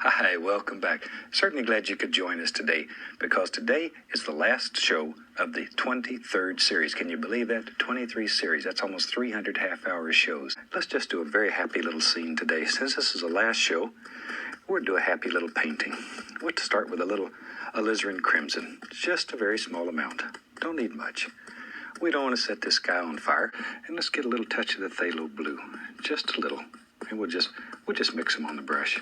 Hi, welcome back. Certainly glad you could join us today, because today is the last show of the 23rd series. Can you believe that? 23 series. That's almost 300 half-hour shows. Let's just do a very happy little scene today. Since this is the last show, we're going to do a happy little painting. We'll start with a little alizarin crimson. Just a very small amount. Don't need much. We don't want to set this sky on fire. And let's get a little touch of the phthalo blue. Just a little. And we'll just mix them on the brush.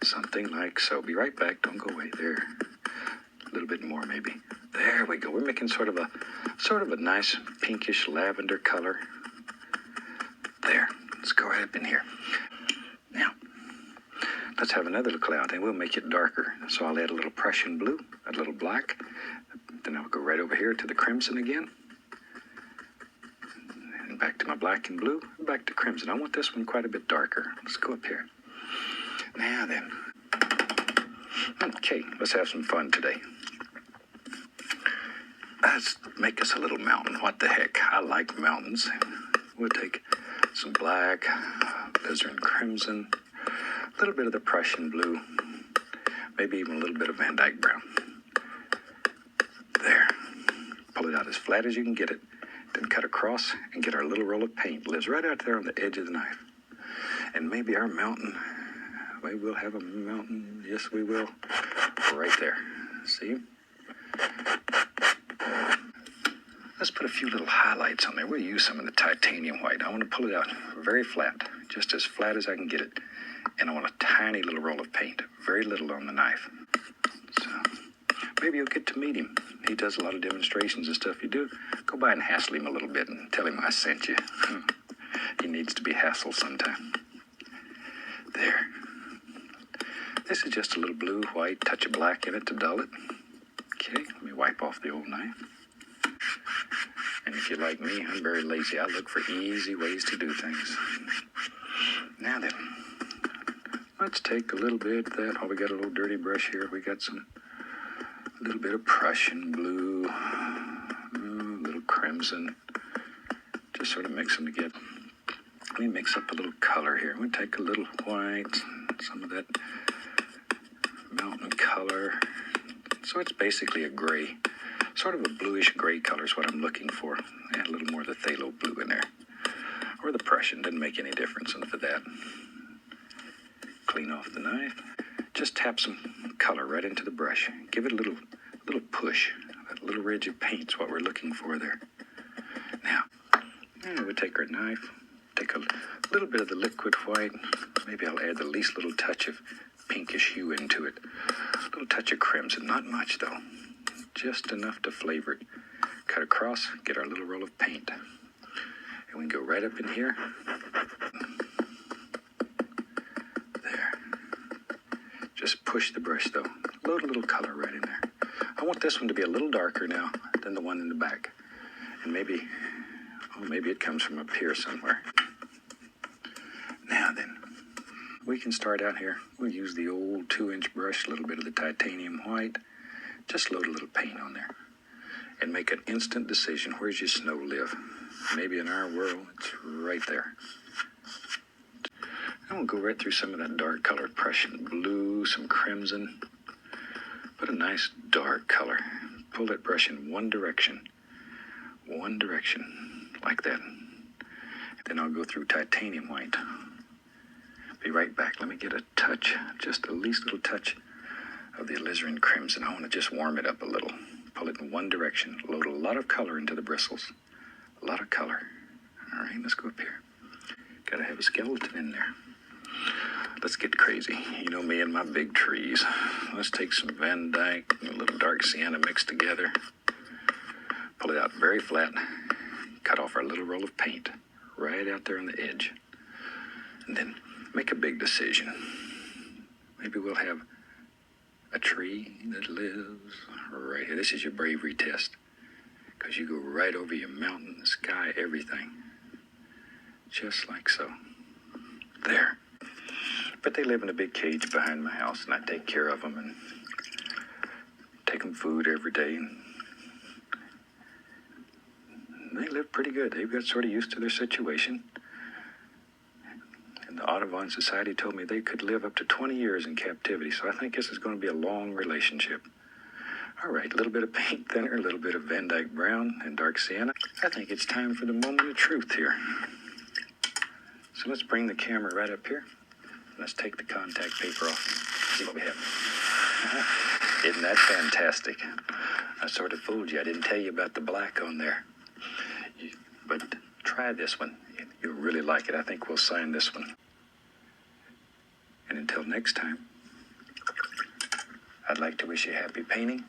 Something like so. Be right back. Don't go away. There. A little bit more maybe. There we go. We're making sort of a nice pinkish lavender color. There. Let's go right up in here. Now, let's have another little cloud, and we'll make it darker. So I'll add a little Prussian blue, a little black. Then I'll go right over here to the crimson again. And back to my black and blue, and back to crimson. I want this one quite a bit darker. Let's go up here. Now then. Okay, let's have some fun today. Let's make us a little mountain. What the heck? I like mountains. We'll take some black, alizarin crimson, a little bit of the Prussian blue, maybe even a little bit of Van Dyke brown. There. Pull it out as flat as you can get it. Then cut across and get our little roll of paint. It lives right out there on the edge of the knife. And maybe our mountain... Maybe we'll have a mountain. Yes, we will. Right there. See? Let's put a few little highlights on there. We'll use some of the titanium white. I want to pull it out very flat, just as flat as I can get it. And I want a tiny little roll of paint, very little on the knife. So maybe you'll get to meet him. He does a lot of demonstrations and stuff. You do, go by and hassle him a little bit and tell him I sent you. He needs to be hassled sometime. There. This is just a little blue, white, touch of black in it to dull it. Okay, let me wipe off the old knife. And if you're like me, I'm very lazy. I look for easy ways to do things. Now then, let's take a little bit of that. Oh, we got a little dirty brush here. We got a little bit of Prussian blue, a little crimson. Just sort of mix them together. Let me mix up a little color here. We'll take a little white, some of that mountain color. So it's basically a gray, sort of a bluish gray color is what I'm looking for. Add a little more of the phthalo blue in there. Or the Prussian, doesn't make any difference for that. Clean off the knife. Just tap some color right into the brush. Give it a little push. That little ridge of paint's what we're looking for there. Now, we'll take our knife, take a little bit of the liquid white. Maybe I'll add the least little touch of pinkish hue into it. A little touch of crimson, not much though. Just enough to flavor it. Cut across, get our little roll of paint. And we can go right up in here. There. Just push the brush though. Load a little color right in there. I want this one to be a little darker now than the one in the back. And maybe it comes from up here somewhere. Now then, we can start out here. We'll use the old 2-inch brush, a little bit of the titanium white. Just load a little paint on there. And make an instant decision. Where's your snow live? Maybe in our world, it's right there. And we'll go right through some of that dark color. Prussian blue, some crimson. Put a nice dark color. Pull that brush in one direction. One direction. Like that. Then I'll go through titanium white. Be right back. Let me get a touch, just the least little touch of the alizarin crimson. I want to just warm it up a little. Pull it in one direction. Load a lot of color into the bristles. A lot of color. All right, let's go up here. Got to have a skeleton in there. Let's get crazy. You know me and my big trees. Let's take some Van Dyke and a little dark sienna mixed together. Pull it out very flat. Cut off our little roll of paint right out there on the edge. And then make a big decision. Maybe we'll have a tree that lives right here. This is your bravery test. Because you go right over your mountain, the sky, everything. Just like so. There. But they live in a big cage behind my house, and I take care of them and take them food every day. And they live pretty good. They've got sort of used to their situation. And the Audubon Society told me they could live up to 20 years in captivity, so I think this is going to be a long relationship. All right, a little bit of paint thinner, a little bit of Van Dyke Brown and dark sienna. I think it's time for the moment of truth here. So let's bring the camera right up here. Let's take the contact paper off. See what we have. Isn't that fantastic? I sort of fooled you. I didn't tell you about the black on there. But try this one. You'll really like it. I think we'll sign this one. And until next time, I'd like to wish you happy painting.